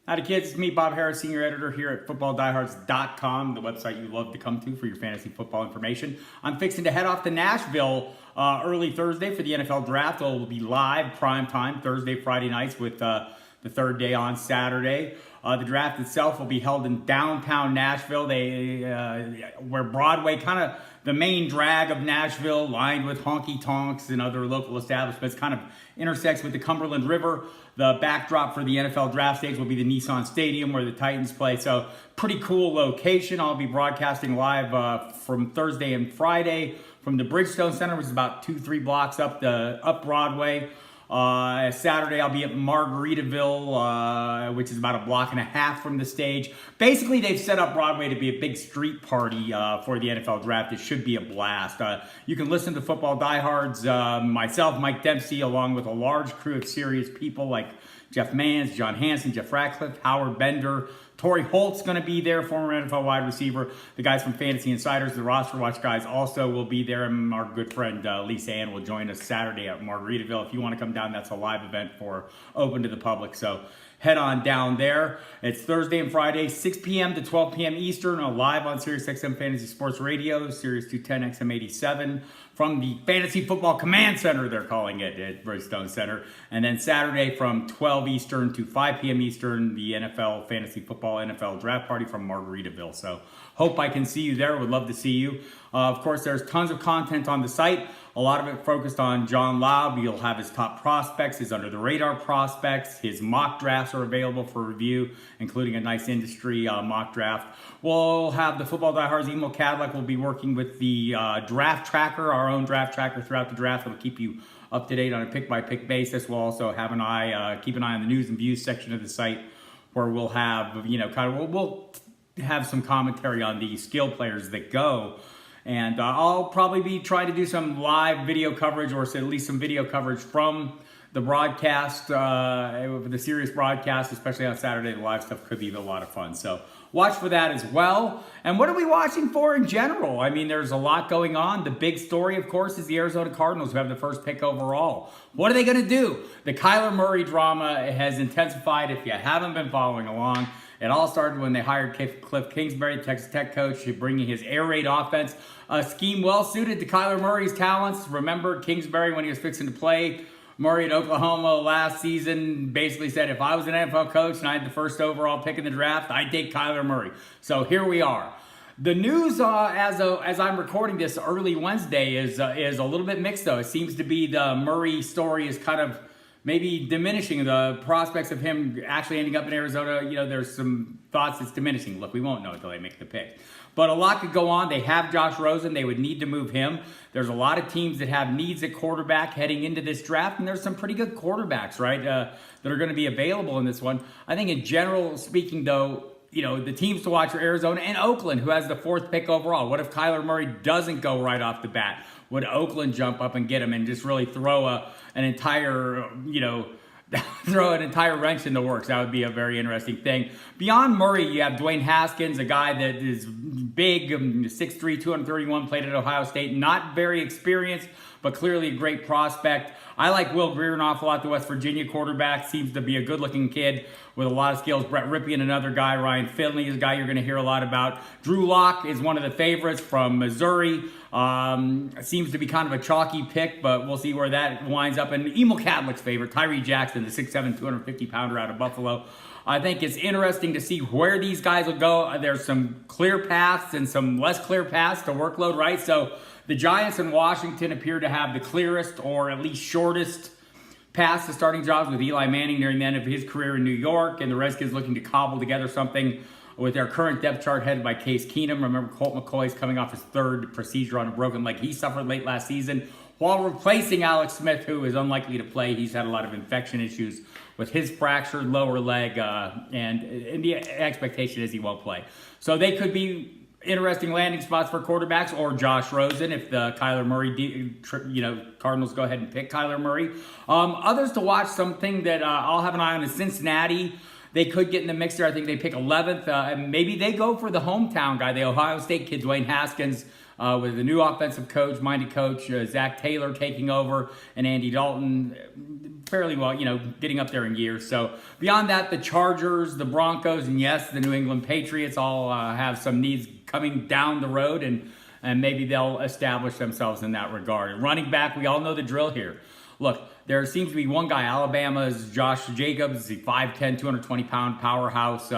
Howdy kids, it's me, Bob Harris, Senior Editor here at FootballDiehards.com, the website you love to come to for your fantasy football information. I'm fixing to head off to Nashville early Thursday for the NFL Draft. It will be live, prime time, Thursday, Friday nights with the third day on Saturday. The draft itself will be held in downtown Nashville, where Broadway, kind of the main drag of Nashville, lined with honky-tonks and other local establishments, kind of intersects with the Cumberland River. The backdrop for the NFL draft stage will be the Nissan Stadium where the Titans play. So pretty cool location. I'll be broadcasting live from Thursday and Friday from the Bridgestone Center, which is about 2-3 blocks up Broadway. Saturday, I'll be at Margaritaville, which is about a block and a half from the stage. Basically, they've set up Broadway to be a big street party for the NFL Draft. It should be a blast. You can listen to Football Diehards, myself, Mike Dempsey, along with a large crew of serious people like Jeff Mans, John Hansen, Jeff Ratcliffe, Howard Bender. Torrey Holt's going to be there, former NFL wide receiver. The guys from Fantasy Insiders, the Roster Watch guys also will be there. And our good friend Lisa Ann will join us Saturday at Margaritaville. If you want to come down, that's a live event open to the public. So head on down there. It's Thursday and Friday, 6 p.m. to 12 p.m. Eastern, live on Sirius XM Fantasy Sports Radio, Sirius 210 XM87, from the Fantasy Football Command Center, they're calling it, at Bridgestone Center. And then Saturday from 12 Eastern to 5 p.m. Eastern, the NFL Fantasy Football NFL Draft Party from Margaritaville. So hope I can see you there. Would love to see you. Of course, there's tons of content on the site. A lot of it focused on John Laub. You'll have his top prospects, his under-the-radar prospects. His mock drafts are available for review, including a nice industry mock draft. We'll have the Football Diehards email Cadillac. We'll be working with the draft tracker, our own draft tracker throughout the draft. It'll keep you up to date on a pick-by-pick basis. We'll also have keep an eye on the news and views section of the site, where we'll have, we'll have some commentary on the skill players that go. And I'll probably be trying to do some live video coverage, or at least some video coverage from the broadcast, the Sirius broadcast, especially on Saturday. The live stuff could be a lot of fun. So watch for that as well. And what are we watching for in general? I mean, there's a lot going on. The big story, of course, is the Arizona Cardinals, who have the first pick overall. What are they going to do? The Kyler Murray drama has intensified if you haven't been following along. It all started when they hired Cliff Kingsbury, the Texas Tech coach, bringing his air raid offense, a scheme well suited to Kyler Murray's talents. Remember Kingsbury, when he was fixing to play Murray at Oklahoma last season, basically said, if I was an NFL coach and I had the first overall pick in the draft, I'd take Kyler Murray. So here we are. The news, as I'm recording this early Wednesday, is a little bit mixed, though. It seems to be the Murray story is kind of maybe diminishing. The prospects of him actually ending up in Arizona, there's some thoughts it's diminishing. Look, we won't know until they make the pick. But a lot could go on. They have Josh Rosen. They would need to move him. There's a lot of teams that have needs at quarterback heading into this draft, and there's some pretty good quarterbacks, right, that are going to be available in this one. I think in general speaking, though, the teams to watch are Arizona and Oakland, who has the fourth pick overall. What if Kyler Murray doesn't go right off the bat? Would Oakland jump up and get him and just really throw an entire wrench in the works? That would be a very interesting thing. Beyond Murray, you have Dwayne Haskins, a guy that is big, 6'3", 231, played at Ohio State. Not very experienced, but clearly a great prospect. I like Will Greer an awful lot, the West Virginia quarterback. Seems to be a good-looking kid with a lot of skills. Brett Ripien, another guy. Ryan Finley is a guy you're going to hear a lot about. Drew Lock is one of the favorites from Missouri. Seems to be kind of a chalky pick, but we'll see where that winds up. And Emil Cadlick's favorite, Tyree Jackson, the 6'7", 250-pounder out of Buffalo. I think it's interesting to see where these guys will go. There's some clear paths and some less clear paths to workload, right? So the Giants and Washington appear to have the clearest, or at least shortest, paths to starting jobs, with Eli Manning nearing the end of his career in New York, and the Redskins looking to cobble together something with their current depth chart headed by Case Keenum. Remember, Colt McCoy's coming off his third procedure on a broken leg he suffered late last season, while replacing Alex Smith, who is unlikely to play. He's had a lot of infection issues with his fractured lower leg, and the expectation is he won't play. So they could be interesting landing spots for quarterbacks, or Josh Rosen if the Kyler Murray, Cardinals go ahead and pick Kyler Murray. Others to watch, something that I'll have an eye on, is Cincinnati. They could get in the mix there. I think they pick 11th, and maybe they go for the hometown guy, the Ohio State kid, Dwayne Haskins. with the new offensive minded coach, Zach Taylor taking over, and Andy Dalton fairly well, getting up there in years. So beyond that, the Chargers, the Broncos, and yes, the New England Patriots all have some needs coming down the road, and maybe they'll establish themselves in that regard. Running back, we all know the drill here. Look, there seems to be one guy, Alabama's Josh Jacobs, the 5'10", 220-pound powerhouse,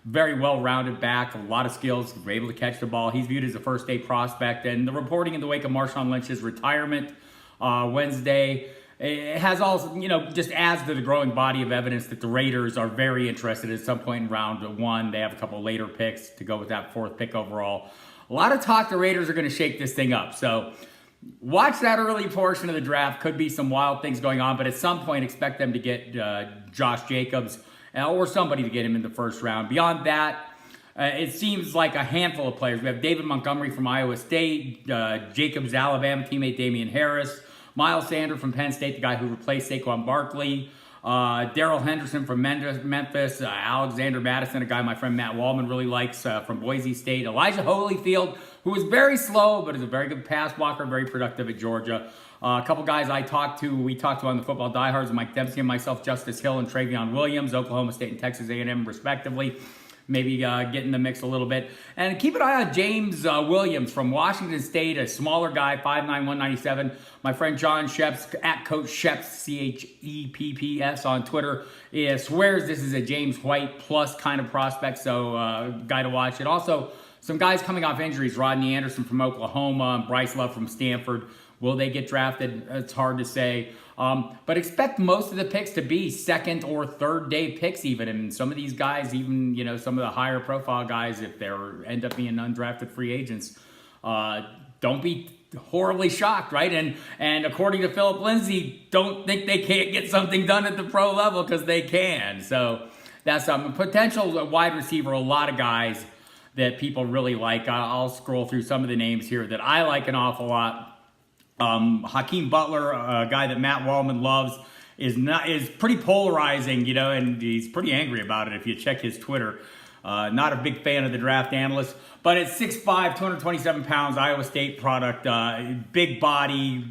very well-rounded back, a lot of skills, able to catch the ball. He's viewed as a first-day prospect, and the reporting in the wake of Marshawn Lynch's retirement Wednesday, it has also, just adds to the growing body of evidence that the Raiders are very interested at some point in round one. They have a couple later picks to go with that 4th pick overall. A lot of talk the Raiders are going to shake this thing up. So watch that early portion of the draft. Could be some wild things going on, but at some point expect them to get Josh Jacobs or somebody to get him in the first round. Beyond that, it seems like a handful of players. We have David Montgomery from Iowa State, Jacobs' Alabama teammate Damian Harris, Miles Sanders from Penn State, the guy who replaced Saquon Barkley, Darrell Henderson from Memphis, Alexander Madison, a guy my friend Matt Wallman really likes from Boise State, Elijah Holyfield, who was very slow but is a very good pass blocker, very productive at Georgia. A couple guys we talked to on the Football Diehards, Mike Dempsey and myself, Justice Hill and Travion Williams, Oklahoma State and Texas A&M respectively. Maybe get in the mix a little bit. And keep an eye on James Williams from Washington State, a smaller guy, 5'9", 197. My friend John Sheps, at Coach Sheps, Chepps on Twitter, swears this is a James White plus kind of prospect, so guy to watch. And also, some guys coming off injuries, Rodney Anderson from Oklahoma, and Bryce Love from Stanford. Will they get drafted? It's hard to say. But expect most of the picks to be second or third day picks even. And some of these guys, even, some of the higher profile guys, if they end up being undrafted free agents, don't be horribly shocked, right? And according to Philip Lindsay, don't think they can't get something done at the pro level, because they can. So that's a potential wide receiver, a lot of guys that people really like. I'll scroll through some of the names here that I like an awful lot. Hakeem Butler, a guy that Matt Wallman loves, is pretty polarizing, and he's pretty angry about it if you check his Twitter. Not a big fan of the draft analyst, but at 6'5", 227 pounds, Iowa State product, big body,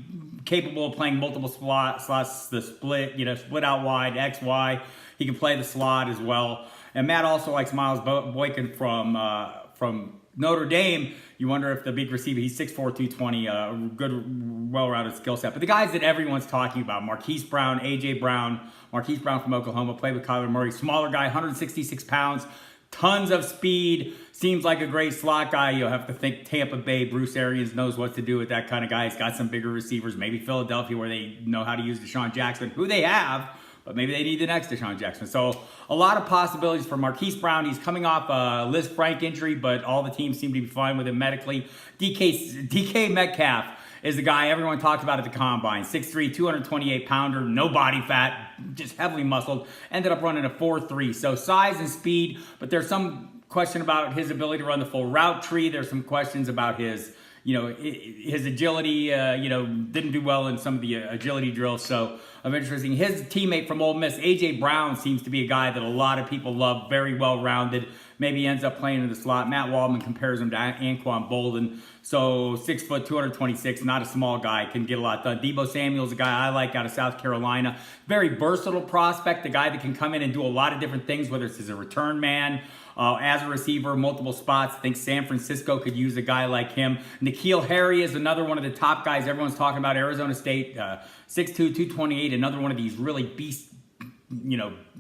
capable of playing multiple slots, the split out wide, X, Y. He can play the slot as well. And Matt also likes Miles Boykin from Notre Dame. You wonder if the big receiver, he's 6'4", 220, a good, well-rounded skill set. But the guys that everyone's talking about, Marquise Brown, A.J. Brown, Marquise Brown from Oklahoma, played with Kyler Murray, smaller guy, 166 pounds, tons of speed, seems like a great slot guy. You'll have to think Tampa Bay, Bruce Arians knows what to do with that kind of guy. He's got some bigger receivers, maybe Philadelphia, where they know how to use Deshaun Jackson, who they have, but maybe they need the next Deshaun Jackson. So a lot of possibilities for Marquise Brown. He's coming off a Liz Frank injury, but all the teams seem to be fine with him medically. DK Metcalf is the guy everyone talked about at the Combine. 6'3", 228-pounder, no body fat, just heavily muscled. Ended up running a 4.3. So size and speed, but there's some question about his ability to run the full route tree. There's some questions about his agility, didn't do well in some of the agility drills. So of interesting. His teammate from Ole Miss, A.J. Brown, seems to be a guy that a lot of people love, very well-rounded. Maybe he ends up playing in the slot. Matt Wallman compares him to Anquan Bolden. So 6 foot, 226, not a small guy, can get a lot done. Deebo Samuel's a guy I like out of South Carolina. Very versatile prospect, a guy that can come in and do a lot of different things, whether it's as a return man, as a receiver, multiple spots. I think San Francisco could use a guy like him. N'Keal Harry is another one of the top guys everyone's talking about. Arizona State, 6'2", 228, another one of these really beast,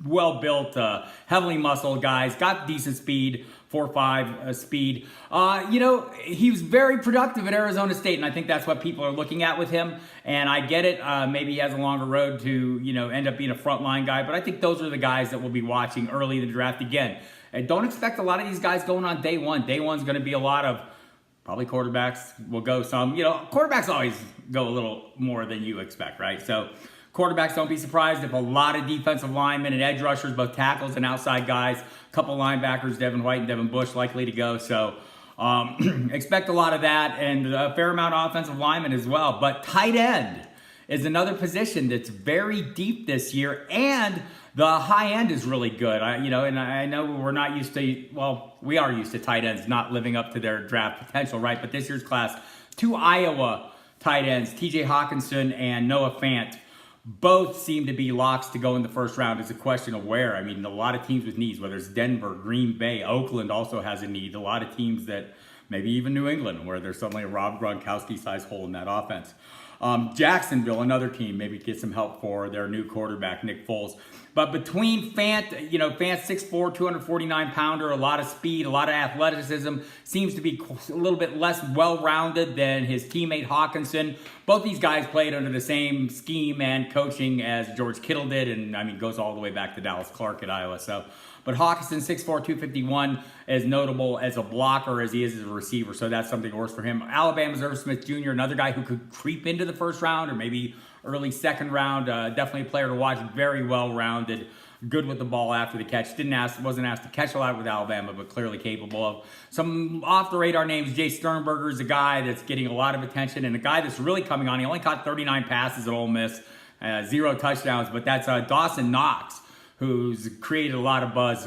well-built, heavily muscled guys. Got decent speed, 4.5 speed. He was very productive at Arizona State, and I think that's what people are looking at with him. And I get it. Maybe he has a longer road to, end up being a frontline guy. But I think those are the guys that we'll be watching early in the draft. Again, and don't expect a lot of these guys going on day one. Day one's going to be a lot of probably quarterbacks will go some. Quarterbacks always go a little more than you expect, right? So quarterbacks, don't be surprised if a lot of defensive linemen and edge rushers, both tackles and outside guys, a couple linebackers, Devin White and Devin Bush, likely to go. So expect a lot of that, and a fair amount of offensive linemen as well. But tight end is another position that's very deep this year, and the high end is really good. I know we're not used to, well, we are used to tight ends not living up to their draft potential, right? But this year's class, 2 Iowa tight ends, TJ Hawkinson and Noah Fant, both seem to be locks to go in the first round. It's a question of where. I mean, a lot of teams with needs, whether it's Denver, Green Bay, Oakland also has a need. A lot of teams that, maybe even New England, where there's suddenly a Rob Gronkowski-sized hole in that offense. Jacksonville, another team, maybe get some help for their new quarterback, Nick Foles. But between Fant, Fant 6'4", 249-pounder, a lot of speed, a lot of athleticism, seems to be a little bit less well-rounded than his teammate Hawkinson. Both these guys played under the same scheme and coaching as George Kittle did, and goes all the way back to Dallas Clark at Iowa. But Hawkinson, 6'4", 251, is notable as a blocker as he is as a receiver, so that's something worse for him. Alabama's Irv Smith Jr., another guy who could creep into the first round or maybe early second round. Definitely a player to watch, very well-rounded, good with the ball after the catch. Wasn't asked to catch a lot with Alabama, but clearly capable of. Some off-the-radar names. Jay Sternberger is a guy that's getting a lot of attention and a guy that's really coming on. He only caught 39 passes at Ole Miss, 0 touchdowns, but that's Dawson Knox, who's created a lot of buzz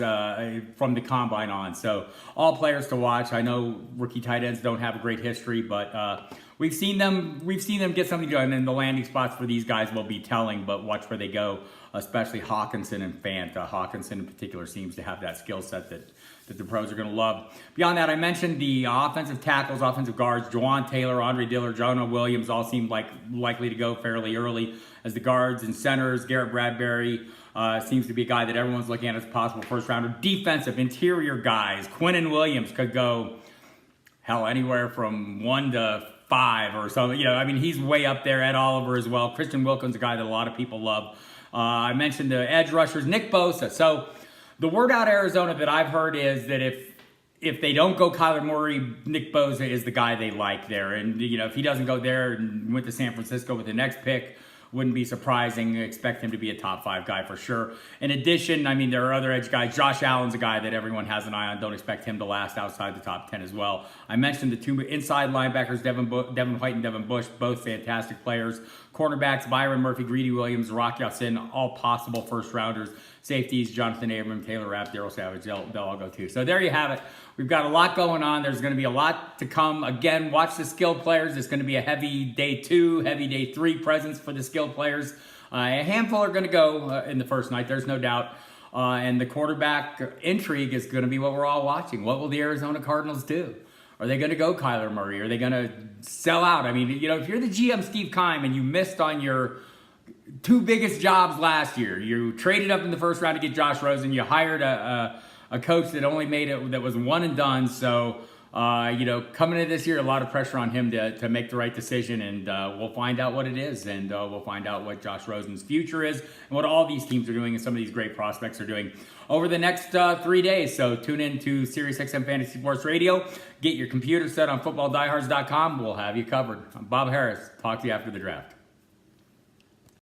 from the combine on. So all players to watch. I know rookie tight ends don't have a great history, but we've seen them get something done, and the landing spots for these guys will be telling, but watch where they go, especially Hawkinson and Fant. Hawkinson in particular seems to have that skill set that the pros are going to love. Beyond that, I mentioned the offensive tackles, offensive guards. Jawan Taylor, Andre Dillard, Jonah Williams all seem likely to go fairly early as the guards and centers. Garrett Bradbury seems to be a guy that everyone's looking at as a possible first rounder. Defensive, interior guys. Quinnen Williams could go, anywhere from 1 to 5 or something. He's way up there. Ed Oliver as well. Christian Wilkins, a guy that a lot of people love. I mentioned the edge rushers. Nick Bosa. So the word out of Arizona that I've heard is that if they don't go Kyler Murray, Nick Bosa is the guy they like there. And, if he doesn't go there and went to San Francisco with the next pick, wouldn't be surprising. Expect him to be a top 5 guy for sure. In addition, there are other edge guys. Josh Allen's a guy that everyone has an eye on. Don't expect him to last outside the top 10 as well. I mentioned the 2 inside linebackers, Devin White and Devin Bush, both fantastic players. Cornerbacks, Byron Murphy, Greedy Williams, Rock Ya-Sin, all possible first rounders. Safeties, Jonathan Abram, Taylor Rapp, Darryl Savage, they'll all go too. So there you have it. We've got a lot going on. There's going to be a lot to come. Again, watch the skilled players. It's going to be a heavy day 2, heavy day 3 presence for the skilled players. A handful are going to go in the first night, there's no doubt. And the quarterback intrigue is going to be what we're all watching. What will the Arizona Cardinals do? Are they going to go Kyler Murray? Are they going to sell out? If you're the GM Steve Keim and you missed on your 2 biggest jobs last year, you traded up in the first round to get Josh Rosen, you hired a coach that only made it, that was one and done. So, coming into this year, a lot of pressure on him to make the right decision, and we'll find out what it is, and we'll find out what Josh Rosen's future is and what all these teams are doing and some of these great prospects are doing over the next 3 days. So tune in to SiriusXM Fantasy Sports Radio. Get your computer set on footballdiehards.com. We'll have you covered. I'm Bob Harris. Talk to you after the draft.